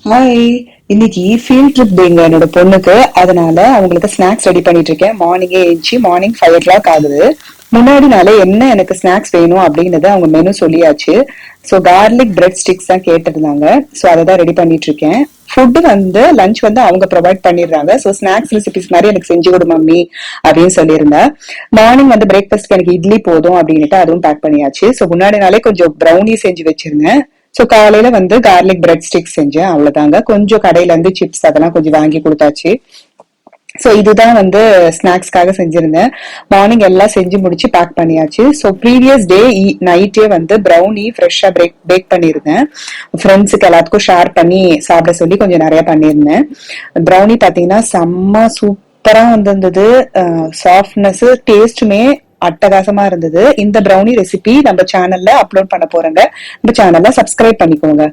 Hi. இன்னைக்கு field trip டேங்க என்னோட பொண்ணுக்கு. அதனால அவங்களுக்கு ஸ்நாக்ஸ் ரெடி பண்ணிட்டு இருக்கேன். மார்னிங்கே எழுந்துச்சு. மார்னிங் 5 o'clock ஆகுது. முன்னாடி நாளே என்ன எனக்கு ஸ்நாக்ஸ் வேணும் அப்படிங்கறத அவங்க மெனு சொல்லியாச்சு. ஸோ கார்லிக் பிரெட் ஸ்டிக்ஸ் தான் கேட்டிருந்தாங்க. ஸோ அதை தான் ரெடி பண்ணிட்டு இருக்கேன். ஃபுட் வந்து லஞ்ச் வந்து அவங்க ப்ரொவைட் பண்ணிடுறாங்க. ஸோ ஸ்நாக்ஸ் ரெசிபிஸ் மாதிரி எனக்கு செஞ்சு கொடு மம்மி அப்படின்னு சொல்லியிருந்தேன். மார்னிங் வந்து பிரேக்ஃபாஸ்ட்க்கு எனக்கு இட்லி போதும் அப்படின்னுட்டு அதுவும் பேக் பண்ணியாச்சு. ஸோ முன்னாடி நாளே கொஞ்சம் ப்ரௌனி செஞ்சு வச்சிருந்தேன். சோ காலையில வந்து கார்லிக் பிரெட் ஸ்டிக் செஞ்சேன். அவ்வளவுதாங்க. கொஞ்சம் கடையில இருந்து சிப்ஸ் அதெல்லாம் கொஞ்சம் வாங்கி கொடுத்தாச்சு. சோ இதுதான் வந்து ஸ்நாக்ஸ்க்காக செஞ்சிருந்தேன். மார்னிங் எல்லாம் செஞ்சு முடிச்சு பேக் பண்ணியாச்சு. சோ ப்ரீவியஸ் டே நைட்டே வந்து ப்ரௌனி ஃப்ரெஷ்ஷா பேக் பண்ணிருந்தேன். ஃப்ரெண்ட்ஸுக்கு எல்லாத்துக்கும் ஷேர் பண்ணி சாப்பிட சொல்லி கொஞ்சம் நிறைய பண்ணியிருந்தேன். ப்ரௌனி பாத்தீங்கன்னா செம்ம சூப்பரா வந்திருந்தது. சாஃப்ட்னஸ் டேஸ்ட்டுமே அட்டகாசமா இருந்தது. இந்த ப்ரௌனி ரெசிபி நம்ம சேனல்ல அப்லோட் பண்ண போறேங்க. இந்த சேனல்ல சப்ஸ்கிரைப் பண்ணிக்கோங்க.